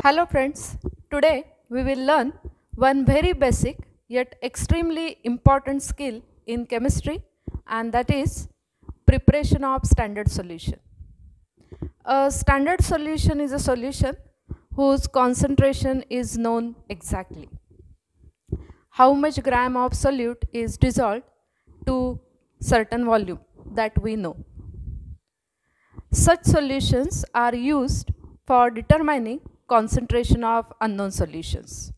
Hello friends, today we will learn one very basic yet extremely important skill in chemistry, and that is preparation of standard solution. A standard solution is a solution whose concentration is known exactly. How much gram of solute is dissolved to certain volume that we know. Such solutions are used for determining concentration of unknown solutions.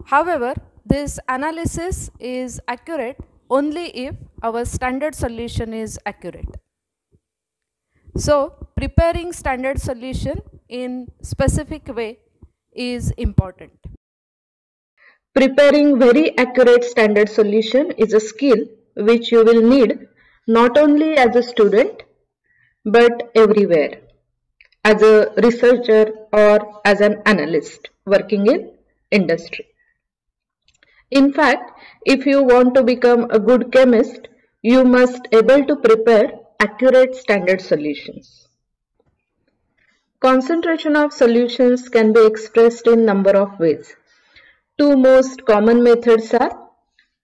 However, this analysis is accurate only if our standard solution is accurate. So, preparing standard solution in specific way is important. Preparing very accurate standard solution is a skill which you will need not only as a student but everywhere, as a researcher or as an analyst working in industry. In fact, if you want to become a good chemist, you must able to prepare accurate standard solutions. Concentration of solutions can be expressed in number of ways. Two most common methods are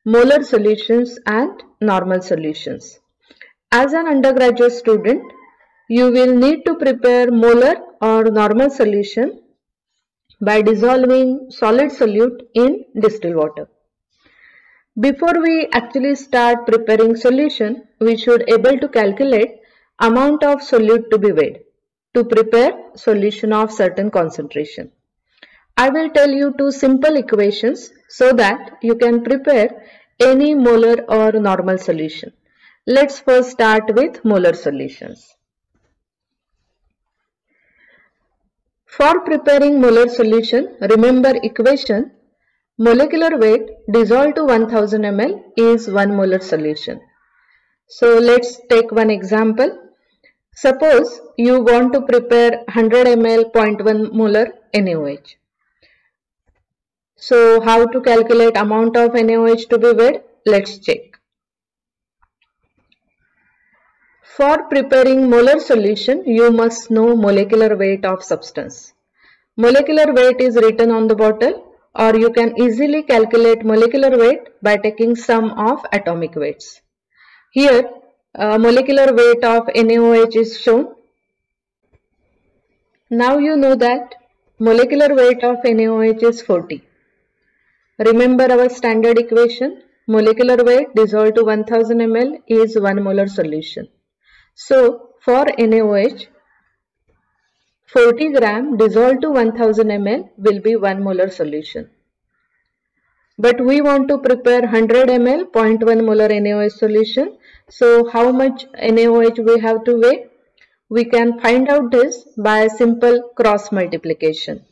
molar solutions and normal solutions. As an undergraduate student, you will need to prepare molar or normal solution by dissolving solid solute in distilled water. Before we actually start preparing solution, we should able to calculate amount of solute to be weighed to prepare solution of certain concentration. I will tell you two simple equations so that you can prepare any molar or normal solution. Let's first start with molar solutions. For preparing molar solution, remember equation: molecular weight dissolved to 1000 ml is 1 molar solution. So let's take one example. Suppose you want to prepare 100 ml 0.1 molar NaOH. So how to calculate amount of NaOH to be weighed? Let's check. For preparing molar solution, you must know molecular weight of substance. Molecular weight is written on the bottle, or you can easily calculate molecular weight by taking sum of atomic weights. Here, molecular weight of NaOH is shown. Now you know that molecular weight of NaOH is 40. Remember our standard equation: molecular weight dissolved to 1000 ml is 1 molar solution. So for NaOH, 40 gram dissolved to 1000 ml will be 1 molar solution. But we want to prepare 100 ml 0.1 molar NaOH solution. So how much NaOH we have to weigh? We can find out this by simple cross multiplication.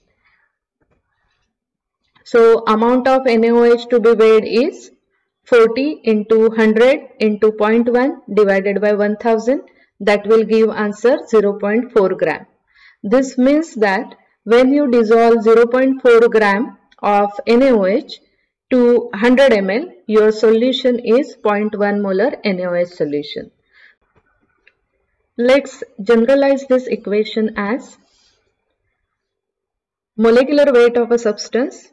So amount of NaOH to be weighed is 40 into 100 into 0.1 divided by 1000. That will give answer 0.4 gram. This means that when you dissolve 0.4 gram of NaOH to 100 ml, your solution is 0.1 molar NaOH solution. Let's generalize this equation as molecular weight of a substance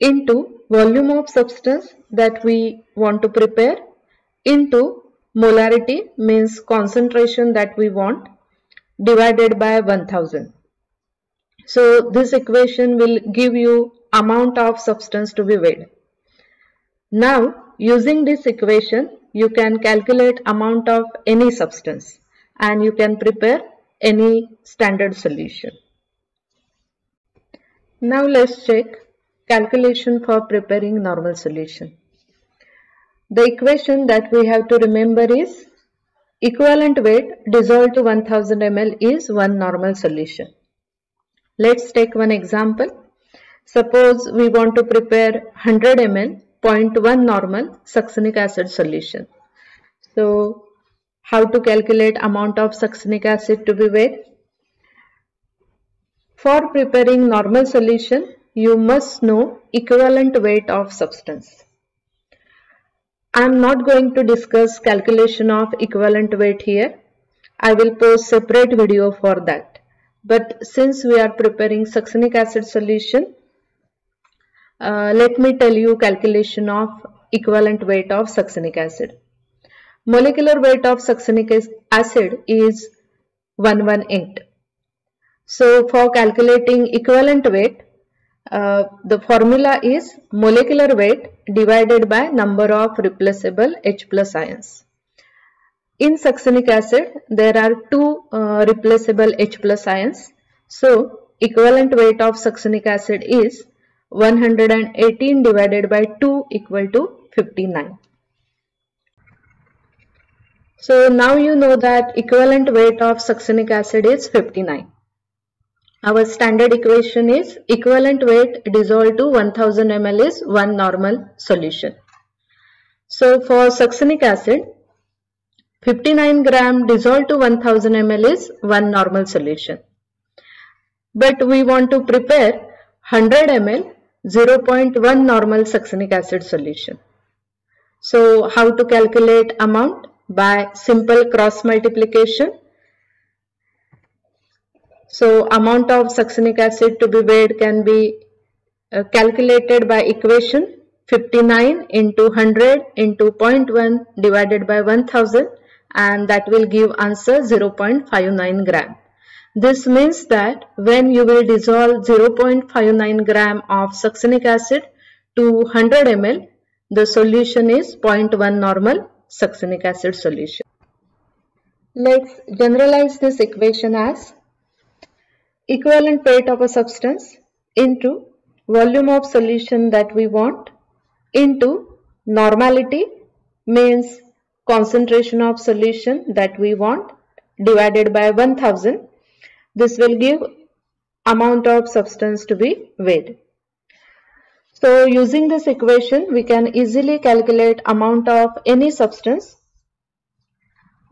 into volume of substance that we want to prepare into molarity, means concentration that we want, divided by 1000. So this equation will give you amount of substance to be weighed. Now using this equation, you can calculate amount of any substance and you can prepare any standard solution. Now let's check calculation for preparing normal solution. The equation that we have to remember is equivalent weight dissolved to 1000 ml is 1 normal solution. Let's take one example. Suppose we want to prepare 100 ml 0.1 normal succinic acid solution. So how to calculate amount of succinic acid to be weighed? For preparing normal solution, you must know equivalent weight of substance. I am not going to discuss calculation of equivalent weight here. I will post separate video for that. But since we are preparing succinic acid solution, let me tell you calculation of equivalent weight of succinic acid. Molecular weight of succinic acid is 118. So for calculating equivalent weight, the formula is molecular weight divided by number of replaceable H+ ions. In succinic acid, there are two replaceable H+ ions. So equivalent weight of succinic acid is 118 divided by 2 equal to 59. So now you know that equivalent weight of succinic acid is 59. Our standard equation is equivalent weight dissolved to 1000 ml is 1 normal solution. So for succinic acid, 59 gram dissolved to 1000 ml is 1 normal solution. But we want to prepare 100 ml 0.1 normal succinic acid solution. So how to calculate amount? By simple cross multiplication. So amount of succinic acid to be weighed can be calculated by equation 59 into 100 into 0.1 divided by 1000, and that will give answer 0.59 gram. This means that when you will dissolve 0.59 gram of succinic acid to 100 ml, the solution is 0.1 normal succinic acid solution. Let's generalize this equation as equivalent weight of a substance into volume of solution that we want into normality, means concentration of solution that we want, divided by 1000. This will give amount of substance to be weighed. So using this equation, we can easily calculate amount of any substance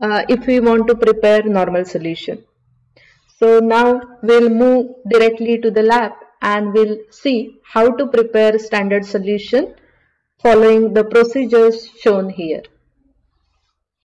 if we want to prepare normal solution. So now we'll move directly to the lab and we'll see how to prepare standard solution following the procedures shown here.